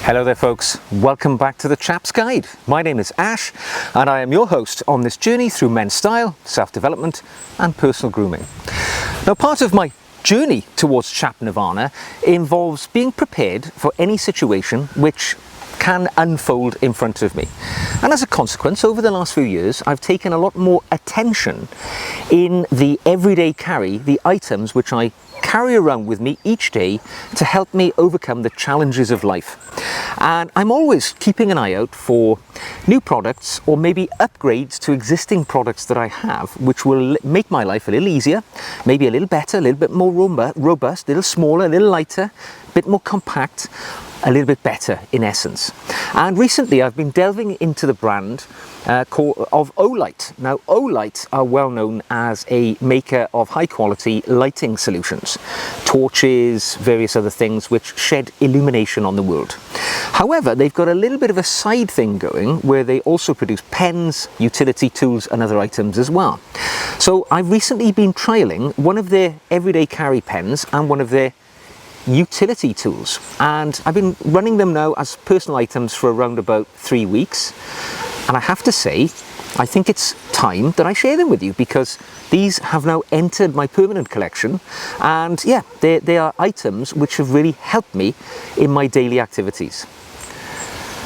Hello there folks, welcome back to the Chap's Guide. My name is Ash and I am your host on this journey through men's style, self-development and personal grooming. Now, part of my journey towards Chap Nirvana involves being prepared for any situation which can unfold in front of me. And as a consequence, over the last few years, I've taken a lot more attention in the everyday carry, the items which I carry around with me each day to help me overcome the challenges of life. And I'm always keeping an eye out for new products or maybe upgrades to existing products that I have, which will make my life a little easier, maybe a little better, a little bit more robust, a little smaller, a little lighter, a bit more compact, a little bit better in essence. And recently I've been delving into the brand of Olight. Now, Olight are well known as a maker of high quality lighting solutions, torches, various other things which shed illumination on the world. However, they've got a little bit of a side thing going where they also produce pens, utility tools and other items as well. So I've recently been trialing one of their everyday carry pens and one of their utility tools, and I've been running them now as personal items for around about 3 weeks, and I have to say I think it's time that I share them with you because these have now entered my permanent collection, and yeah, they are items which have really helped me in my daily activities.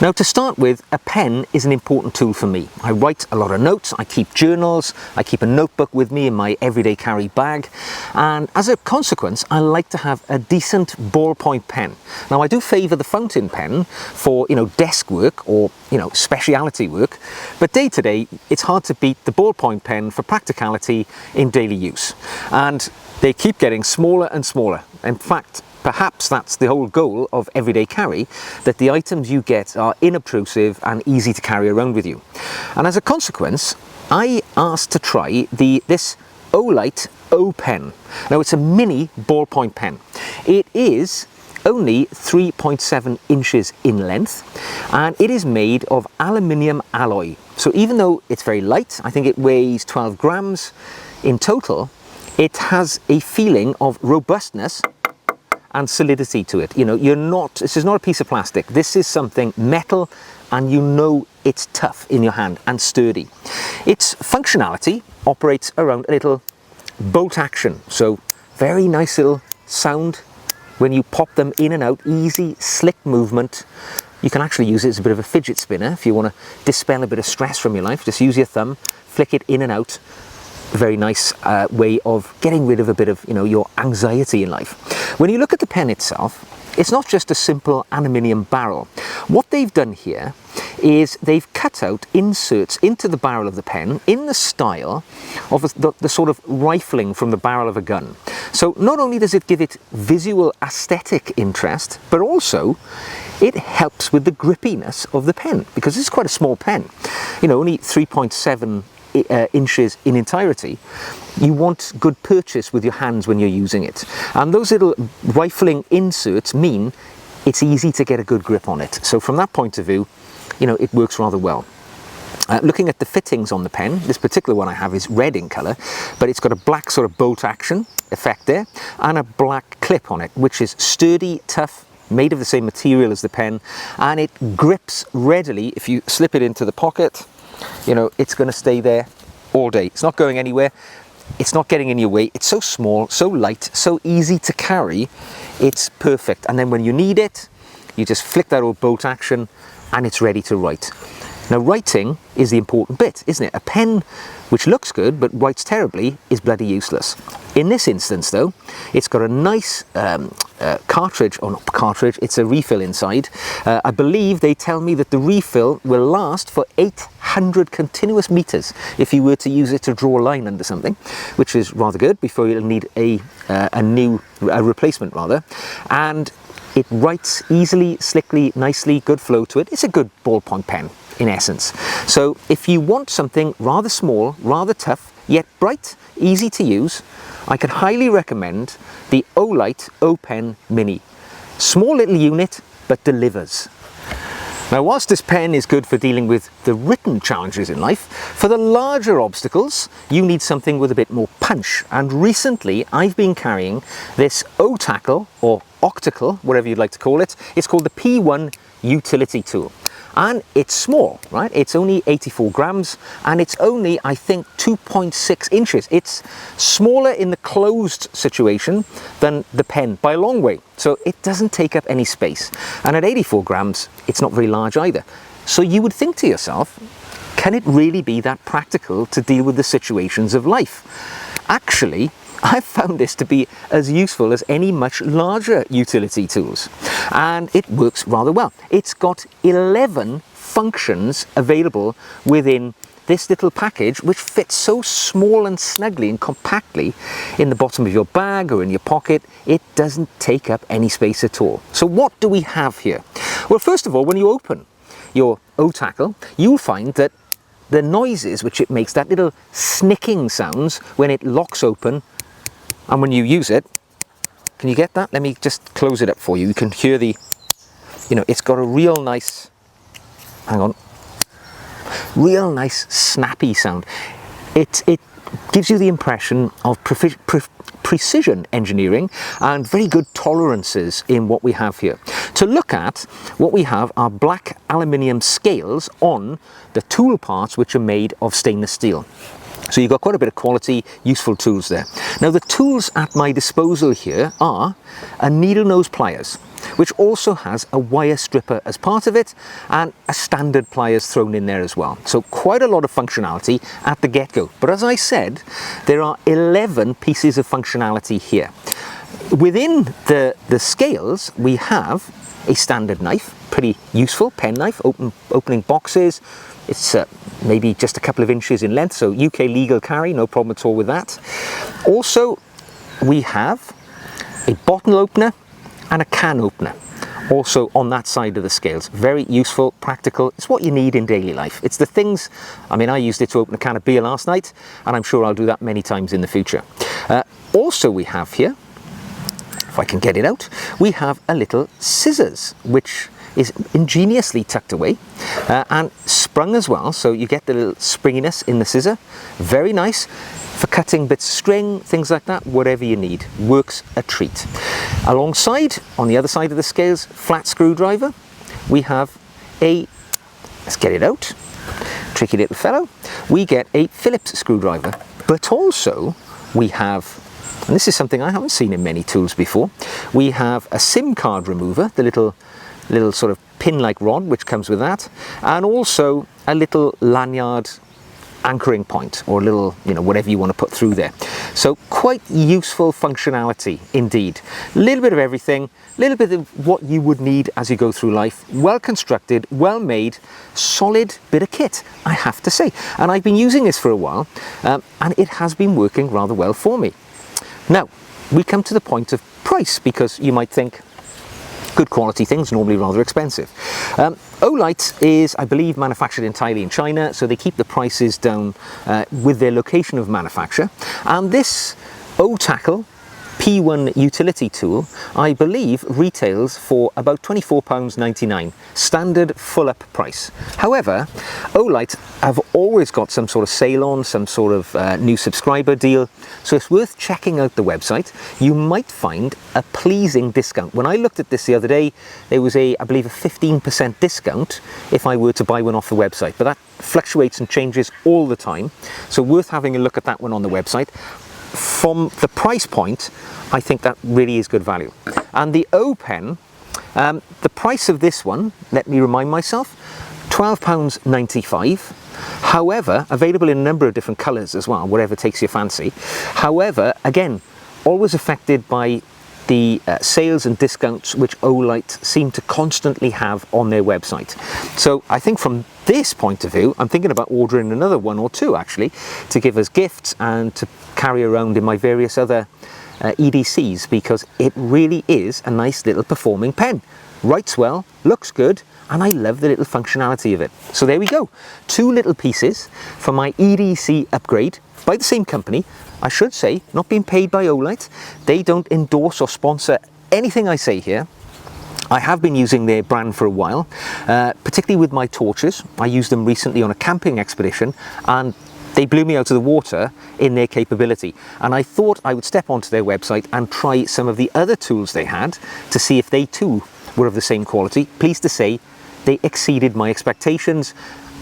Now, to start with, a pen is an important tool for me. I write a lot of notes, I keep journals, I keep a notebook with me in my everyday carry bag, and as a consequence I like to have a decent ballpoint pen. Now, I do favour the fountain pen for, desk work or, speciality work, but day to day it's hard to beat the ballpoint pen for practicality in daily use. And they keep getting smaller and smaller. In fact, perhaps that's the whole goal of everyday carry, that the items you get are inobtrusive and easy to carry around with you. And as a consequence, I asked to try this Olight O pen. Now, it's a mini ballpoint pen. It is only 3.7 inches in length, and it is made of aluminium alloy. So even though it's very light, I think it weighs 12 grams in total, it has a feeling of robustness and solidity to it. This is not a piece of plastic. This is something metal, and it's tough in your hand and sturdy. Its functionality operates around a little bolt action. So very nice little sound when you pop them in and out, easy, slick movement. You can actually use it as a bit of a fidget spinner if you want to dispel a bit of stress from your life. Just use your thumb, flick it in and out. A very nice way of getting rid of a bit of your anxiety in life. When you look at the pen itself, it's not just a simple aluminium barrel. What they've done here is they've cut out inserts into the barrel of the pen in the style of the sort of rifling from the barrel of a gun. So not only does it give it visual aesthetic interest, but also it helps with the grippiness of the pen, because it's quite a small pen, only 3.7 inches in entirety. You want good purchase with your hands when you're using it, and those little rifling inserts mean it's easy to get a good grip on it. So from that point of view, it works rather well. Looking at the fittings on the pen, this particular one I have is red in colour, but it's got a black sort of bolt action effect there and a black clip on it, which is sturdy, tough, made of the same material as the pen, and it grips readily. If you slip it into the pocket, it's going to stay there all day. It's not going anywhere. It's not getting in your way. It's so small, so light, so easy to carry. It's perfect. And then when you need it, you just flick that old bolt action and it's ready to write. Now, writing is the important bit, isn't it? A pen which looks good but writes terribly is bloody useless. In this instance though, it's got a nice cartridge, or not cartridge, it's a refill inside. I believe they tell me that the refill will last for 800 continuous meters if you were to use it to draw a line under something, which is rather good before you'll need a replacement rather. And it writes easily, slickly, nicely, good flow to it. It's a good ballpoint pen in essence. So if you want something rather small, rather tough, yet bright, easy to use, I can highly recommend the Olight O Pen Mini. Small little unit, but delivers. Now, whilst this pen is good for dealing with the written challenges in life, for the larger obstacles, you need something with a bit more punch. And recently, I've been carrying this O-Tackle, or Octacle, whatever you'd like to call it. It's called the P1 utility tool. And it's small, right? It's only 84 grams and it's only, I think, 2.6 inches. It's smaller in the closed situation than the pen by a long way. So it doesn't take up any space. And at 84 grams, it's not very large either. So you would think to yourself, can it really be that practical to deal with the situations of life? Actually, I've found this to be as useful as any much larger utility tools, and it works rather well. It's got 11 functions available within this little package, which fits so small and snugly and compactly in the bottom of your bag or in your pocket. It doesn't take up any space at all. So what do we have here? Well, first of all, when you open your O-Tackle, you'll find that the noises which it makes, that little snicking sounds when it locks open and when you use it, can you get that? Let me just close it up for you. You can hear the, it's got a real nice, hang on, real nice snappy sound. It gives you the impression of precision engineering and very good tolerances in what we have here. To look at, what we have are black aluminium scales on the tool parts which are made of stainless steel. So you've got quite a bit of quality, useful tools there. Now the tools at my disposal here are a needle nose pliers, which also has a wire stripper as part of it, and a standard pliers thrown in there as well. So quite a lot of functionality at the get-go. But as I said, there are 11 pieces of functionality here. Within the scales, we have a standard knife, pretty useful pen knife, opening boxes. It's maybe just a couple of inches in length, so UK legal carry, no problem at all with that. Also, we have a bottle opener and a can opener, also on that side of the scales. Very useful, practical. It's what you need in daily life. It's the things, I used it to open a can of beer last night, and I'm sure I'll do that many times in the future. Also we have here, if I can get it out, we have a little scissors, which is ingeniously tucked away and sprung as well, so you get the little springiness in the scissor. Very nice for cutting bits of string, things like that, whatever you need. Works a treat. Alongside, on the other side of the scales, flat screwdriver, we have a, let's get it out, tricky little fellow, we get a Phillips screwdriver, but also we have, and this is something I haven't seen in many tools before, we have a SIM card remover, the little sort of pin-like rod which comes with that, and also a little lanyard anchoring point, or a little, whatever you want to put through there. So quite useful functionality indeed. A little bit of everything, a little bit of what you would need as you go through life. Well constructed, well made, solid bit of kit, I have to say. And I've been using this for a while, and it has been working rather well for me. Now, we come to the point of price, because you might think, good quality things, normally rather expensive. Olight is, I believe, manufactured entirely in China, so they keep the prices down with their location of manufacture. And this O-Tackle P1 utility tool, I believe, retails for about £24.99, standard full-up price. However, Olight have always got some sort of sale on, some sort of new subscriber deal, so it's worth checking out the website. You might find a pleasing discount. When I looked at this the other day, there was I believe a 15% discount if I were to buy one off the website, but that fluctuates and changes all the time, so worth having a look at that one on the website. From the price point, I think that really is good value. And the O pen, the price of this one, let me remind myself, £12.95. However, available in a number of different colours as well, whatever takes your fancy. However, again, always affected by the sales and discounts which Olight seem to constantly have on their website. So I think from this point of view, I'm thinking about ordering another one or two actually, to give as gifts and to carry around in my various other EDCs, because it really is a nice little performing pen. Writes well, looks good, and I love the little functionality of it. So there we go, two little pieces for my EDC upgrade by the same company. I should say, not being paid by Olight. They don't endorse or sponsor anything I say here. I have been using their brand for a while, particularly with my torches. I used them recently on a camping expedition, and they blew me out of the water in their capability. And I thought I would step onto their website and try some of the other tools they had to see if they too were of the same quality. Pleased to say, they exceeded my expectations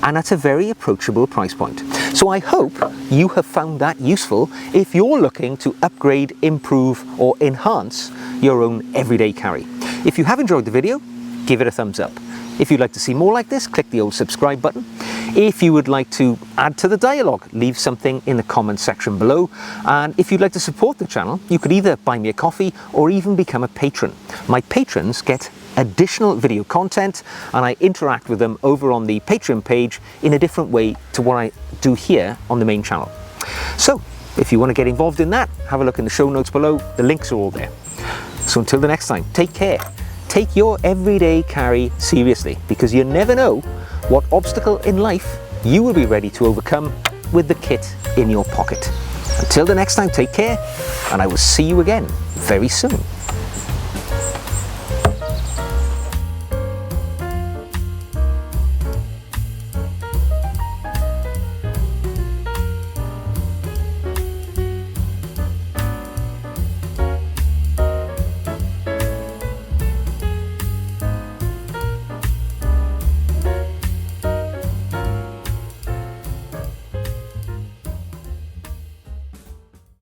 and at a very approachable price point. So I hope you have found that useful if you're looking to upgrade, improve or enhance your own everyday carry. If you have enjoyed the video, give it a thumbs up. If you'd like to see more like this, click the old subscribe button. If you would like to add to the dialogue, leave something in the comments section below. And if you'd like to support the channel, you could either buy me a coffee or even become a patron. My patrons get additional video content and I interact with them over on the Patreon page in a different way to what I do here on the main channel. So if you want to get involved in that, have a look in the show notes below. The links are all there. So until the next time, take care. Take your everyday carry seriously, because you never know what obstacle in life you will be ready to overcome with the kit in your pocket. Until the next time, take care, and I will see you again very soon.